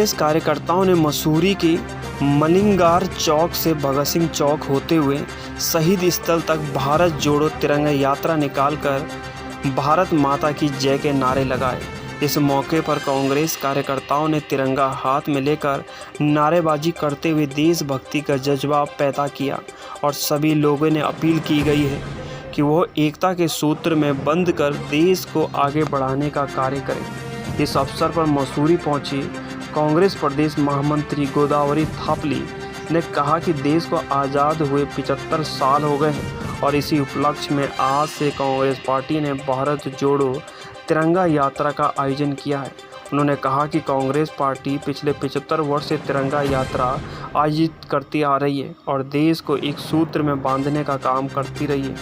कांग्रेस कार्यकर्ताओं ने मसूरी के मलिंगार चौक से भगत सिंह चौक होते हुए शहीद स्थल तक भारत जोड़ो तिरंगा यात्रा निकालकर भारत माता की जय के नारे लगाए। इस मौके पर कांग्रेस कार्यकर्ताओं ने तिरंगा हाथ में लेकर नारेबाजी करते हुए देशभक्ति का जज्बा पैदा किया और सभी लोगों ने अपील की गई है कि वो एकता के सूत्र में बंध कर देश को आगे बढ़ाने का कार्य करें। इस अवसर पर मसूरी पहुंची कांग्रेस प्रदेश महामंत्री गोदावरी थापली ने कहा कि देश को आज़ाद हुए 75 साल हो गए हैं और इसी उपलक्ष्य में आज से कांग्रेस पार्टी ने भारत जोड़ो तिरंगा यात्रा का आयोजन किया है। उन्होंने कहा कि कांग्रेस पार्टी पिछले 75 वर्ष से तिरंगा यात्रा आयोजित करती आ रही है और देश को एक सूत्र में बांधने का काम करती रही है।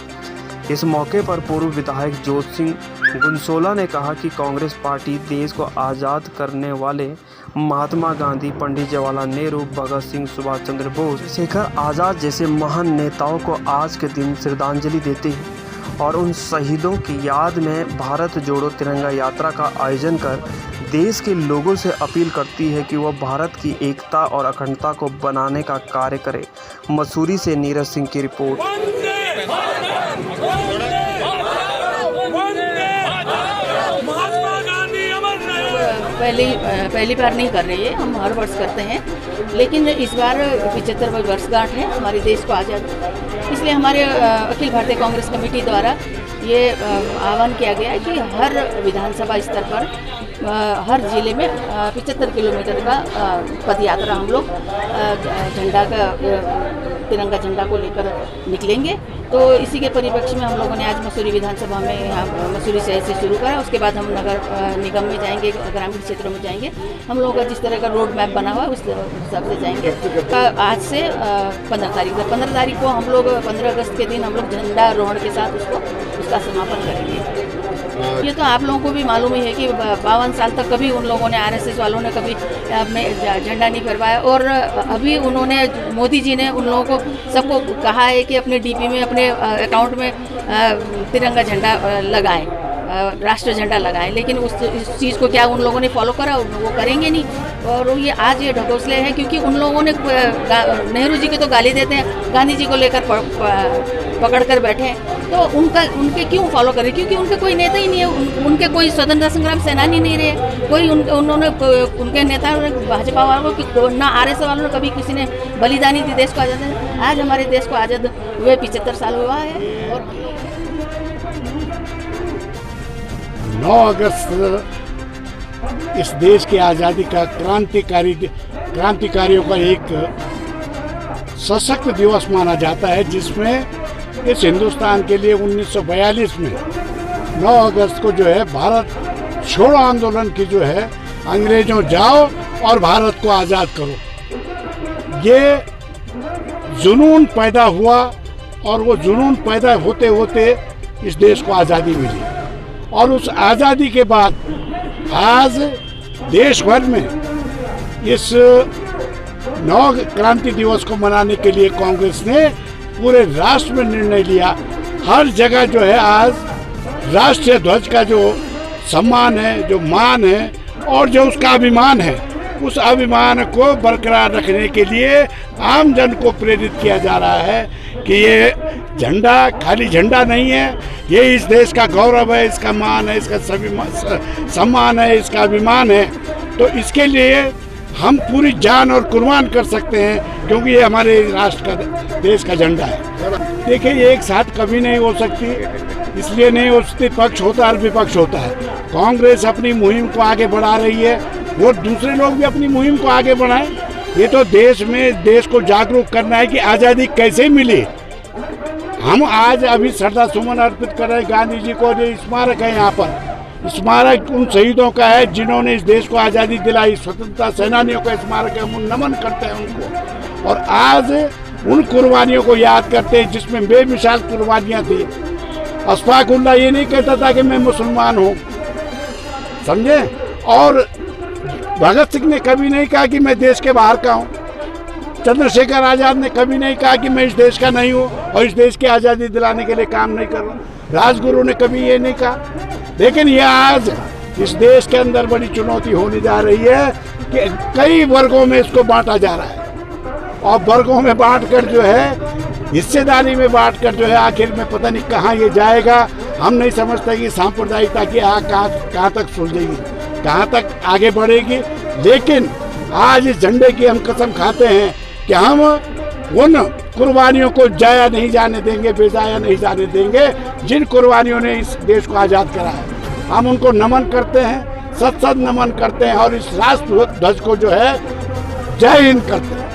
इस मौके पर पूर्व विधायक जोत सिंह गुनसोला ने कहा कि कांग्रेस पार्टी देश को आज़ाद करने वाले महात्मा गांधी, पंडित जवाहरलाल नेहरू, भगत सिंह, सुभाष चंद्र बोस, शेखर आज़ाद जैसे महान नेताओं को आज के दिन श्रद्धांजलि देती है और उन शहीदों की याद में भारत जोड़ो तिरंगा यात्रा का आयोजन कर देश के लोगों से अपील करती है कि वह भारत की एकता और अखंडता को बनाने का कार्य करे। मसूरी से नीरज सिंह की रिपोर्ट। पहली बार नहीं कर रही है, हम हर वर्ष करते हैं, लेकिन इस बार 75 वर्षगांठ है हमारे देश को आज़ाद, इसलिए हमारे अखिल भारतीय कांग्रेस कमेटी द्वारा ये आह्वान किया गया है कि हर विधानसभा स्तर पर हर जिले में 75 किलोमीटर का पद यात्रा हम लोग तिरंगा झंडा को लेकर निकलेंगे। तो इसी के परिप्रेक्ष्य में हम लोगों ने आज मसूरी विधानसभा में यहाँ मसूरी शहर से शुरू करा। उसके बाद हम नगर निगम में जाएंगे, ग्रामीण क्षेत्रों में जाएंगे। हम लोगों का जिस तरह का रोड मैप बना हुआ है उस हिसाब से जाएंगे। आज से 15 तारीख को हम लोग 15 अगस्त के दिन हम लोग झंडारोहण के साथ उसका समापन करेंगे। ये तो आप लोगों को भी मालूम ही है कि 52 साल तक कभी उन लोगों ने, आरएसएस वालों ने कभी अपने झंडा नहीं फहराया और अभी उन्होंने, मोदी जी ने उन लोगों को सबको कहा है कि अपने डीपी में, अपने अकाउंट में तिरंगा झंडा लगाएं, राष्ट्रीय झंडा लगाएं, लेकिन इस चीज़ को क्या उन लोगों ने फॉलो करा? वो करेंगे नहीं। और ये आज ये ढकोसले हैं क्योंकि उन लोगों ने नेहरू जी को तो गाली देते हैं, गांधी जी को लेकर पकड़ कर बैठे हैं, तो उनके क्यों फॉलो करें? क्योंकि उनके कोई नेता ही नहीं है, उनके कोई स्वतंत्रता संग्राम सेनानी नहीं रहे, कोई उन्होंने उनके नेता भाजपा वालों को, ना आरएसएस वालों ने कभी किसी ने बलिदानी दी देश को आज़ाद। आज हमारे देश को आज़ाद हुए 75 साल हुआ है। और 9 अगस्त इस देश की आज़ादी का क्रांतिकारियों का एक सशक्त दिवस माना जाता है, जिसमें इस हिंदुस्तान के लिए 1942 में 9 अगस्त को जो है भारत छोड़ो आंदोलन की जो है, अंग्रेजों जाओ और भारत को आज़ाद करो, ये जुनून पैदा हुआ और वो जुनून पैदा होते होते इस देश को आज़ादी मिली। और उस आज़ादी के बाद आज देश भर में इस 9 क्रांति दिवस को मनाने के लिए कांग्रेस ने पूरे राष्ट्र में निर्णय लिया। हर जगह जो है आज राष्ट्रीय ध्वज का जो सम्मान है, जो मान है और जो उसका अभिमान है, उस अभिमान को बरकरार रखने के लिए आम जन को प्रेरित किया जा रहा है कि ये झंडा खाली झंडा नहीं है, ये इस देश का गौरव है, इसका मान है, इसका सम्मान है, इसका अभिमान है। तो इसके लिए हम पूरी जान और कुर्बान कर सकते हैं, क्योंकि ये हमारे राष्ट्र का, देश का झंडा है। देखिए, ये एक साथ कभी नहीं हो सकती, इसलिए नहीं हो सकती, पक्ष होता है और विपक्ष होता है। कांग्रेस अपनी मुहिम को आगे बढ़ा रही है, वो दूसरे लोग भी अपनी मुहिम को आगे बढ़ाएं। ये तो देश को जागरूक करना है कि आज़ादी कैसे मिली। हम आज अभी श्रद्धा सुमन अर्पित कर रहे हैं गांधी जी को, जो स्मारक है यहाँ पर, स्मारक उन शहीदों का है जिन्होंने इस देश को आज़ादी दिलाई, स्वतंत्रता सेनानियों का स्मारक है, हम नमन करते हैं उनको। और आज उन कुर्बानियों को याद करते हैं जिसमें बेमिसाल कुर्बानियाँ थी। अशफाक उल्लाह ये नहीं कहता था कि मैं मुसलमान हूँ, समझे? और भगत सिंह ने कभी नहीं कहा कि मैं देश के बाहर का हूँ। चंद्रशेखर आज़ाद ने कभी नहीं कहा कि मैं इस देश का नहीं हूँ और इस देश की आज़ादी दिलाने के लिए काम नहीं कर रहा हूँ। राजगुरु ने कभी ये नहीं कहा। लेकिन ये आज इस देश के अंदर बड़ी चुनौती होने जा रही है कि कई वर्गों में इसको बांटा जा रहा है और वर्गों में बांटकर जो है हिस्सेदारी में बांटकर जो है आखिर में पता नहीं कहाँ ये जाएगा। हम नहीं समझते कि सांप्रदायिकता की आग कहाँ तक सुलझेगी, कहाँ तक आगे बढ़ेगी। लेकिन आज इस झंडे की हम कसम खाते हैं कि हम उन कुर्बानियों को जाया नहीं जाने देंगे, बेजाया नहीं जाने देंगे जिन कुर्बानियों ने इस देश को आज़ाद करा है। हम उनको नमन करते हैं, सत नमन करते हैं और इस राष्ट्र ध्वज को जो है जय हिंद करते हैं।